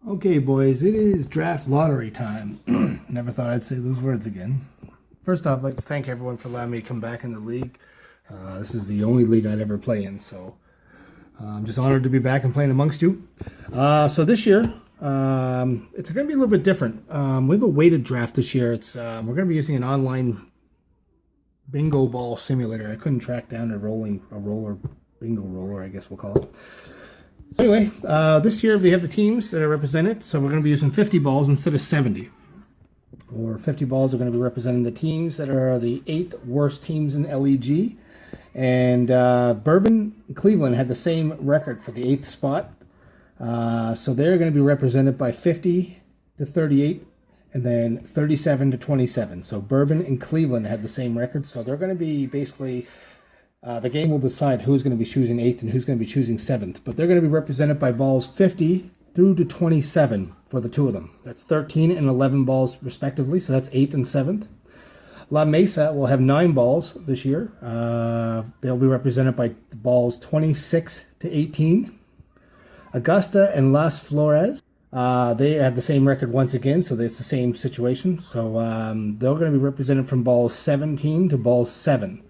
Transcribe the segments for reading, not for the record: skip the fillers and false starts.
Okay, boys, it is draft lottery time. Never thought I'd say those words again. First off, I'd like to thank everyone for allowing me to come back in the league. This is the only league I'd ever play in, so I'm just honored to be back and playing amongst you. So this year, it's going to be a little bit different. We have a weighted draft this year. We're going to be using an online bingo ball simulator. I couldn't track down a roller bingo roller, I guess we'll call it. So anyway, this year we have the teams that are represented. So we're going to be using 50 balls instead of 70. Or 50 balls are going to be representing the teams that are the 8th worst teams in LEG. And Bourbon and Cleveland had the same record for the 8th spot. So they're going to be represented by 50 to 38 and then 37 to 27. So Bourbon and Cleveland had the same record. So they're going to be basically... the game will decide who's going to be choosing 8th and who's going to be choosing 7th. But they're going to be represented by balls 50 through to 27 for the two of them. That's 13 and 11 balls respectively. So that's 8th and 7th. La Mesa will have 9 balls this year. They'll be represented by balls 26 to 18. Augusta and Las Flores, they had the same record once again, so it's the same situation. So they're going to be represented from balls 17 to balls 7.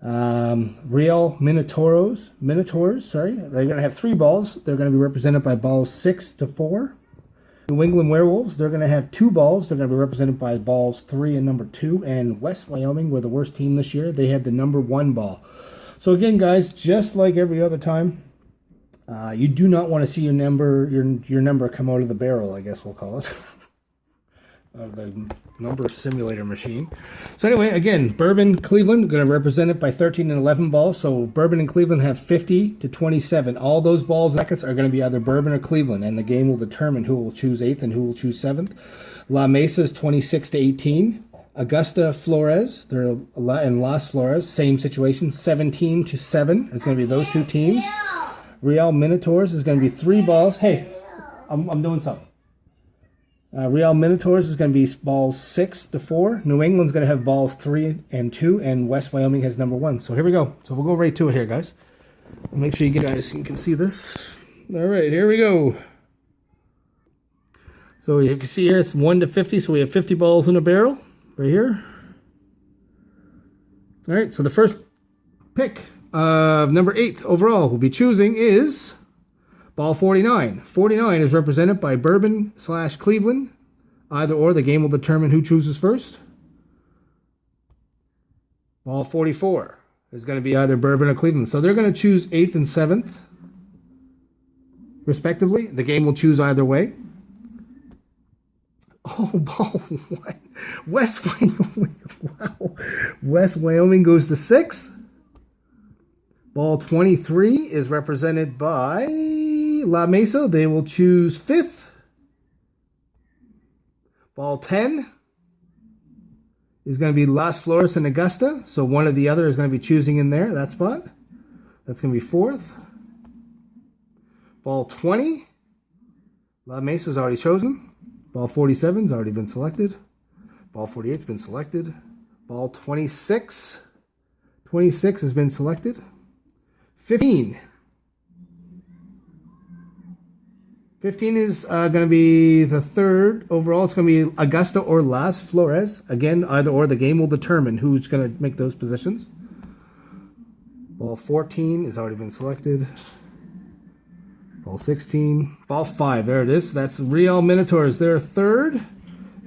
Real Minotaurs, they're going to have 3 balls. They're going to be represented by balls 6 to 4. New England Werewolves, they're going to have 2 balls. They're going to be represented by balls 3 and number 2. And West Wyoming were the worst team this year. They had the number 1 ball. So again, guys, just like every other time, you do not want to see your number come out of the barrel, I guess we'll call it. Of the number simulator machine. So anyway, again, Bourbon, Cleveland, going to represent it by 13 and 11 balls. So Bourbon and Cleveland have 50 to 27. All those balls and brackets are going to be either Bourbon or Cleveland, and the game will determine who will choose 8th and who will choose 7th. La Mesa is 26 to 18. Augusta Flores, they're in Las Flores, same situation, 17 to 7. It's going to be those two teams. Real Minotaurs is going to be 3 balls. Hey, I'm doing something. Real Minotaurs is going to be balls 6 to 4. New England's going to have balls 3 and 2, and West Wyoming has number 1. So here we go. So we'll go right to it here, guys. Make sure you guys can see this. All right, here we go. So you can see here it's 1 to 50. So we have 50 balls in a barrel right here. All right. So the first pick of number 8 overall we'll be choosing is ball 49. 49 is represented by Bourbon/Cleveland. Either or, the game will determine who chooses first. Ball 44 is going to be either Bourbon or Cleveland. So they're going to choose 8th and 7th, respectively. The game will choose either way. Oh, ball 1. West Wyoming. Wow. West Wyoming goes to 6th. Ball 23 is represented by La Mesa. They will choose 5th. Ball 10 is going to be Las Flores and Augusta. So one or the other is going to be choosing in there, that spot. That's going to be 4th. Ball 20, La Mesa's already chosen. Ball 47's already been selected. Ball 48's been selected. Ball 26. 26 has been selected. 15. 15 is going to be the 3rd overall. It's going to be Augusta or Las Flores. Again, either or, the game will determine who's going to make those positions. Ball 14 has already been selected. Ball 16. Ball 5, there it is. That's Real Minotaurs. They're 3rd.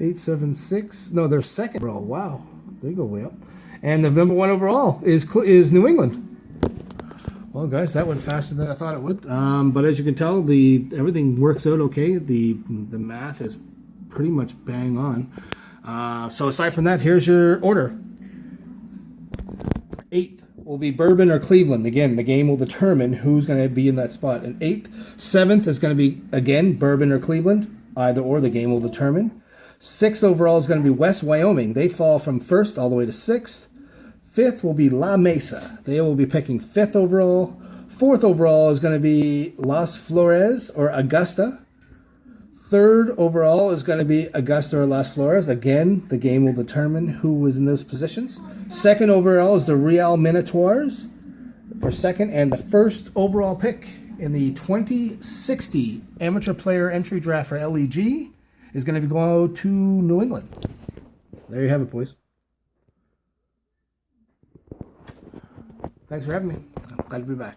8, 7, 6. No, they're 2nd. Oh, wow. They go way up. And the number 1 overall is New England. Well, guys, that went faster than I thought it would. But as you can tell, everything works out okay. The math is pretty much bang on. So aside from that, here's your order. 8th will be Bourbon or Cleveland. Again, the game will determine who's going to be in that spot. And 8th, 7th is going to be, again, Bourbon or Cleveland. Either or, the game will determine. 6th overall is going to be West Wyoming. They fall from 1st all the way to 6th. 5th will be La Mesa. They will be picking 5th overall. 4th overall is going to be Las Flores or Augusta. 3rd overall is going to be Augusta or Las Flores. Again, the game will determine who is in those positions. 2nd overall is the Real Minotaurs for 2nd. And the 1st overall pick in the 2060 amateur player entry draft for LEG is going to be going to New England. There you have it, boys. Thanks for having me. I'm glad to be back.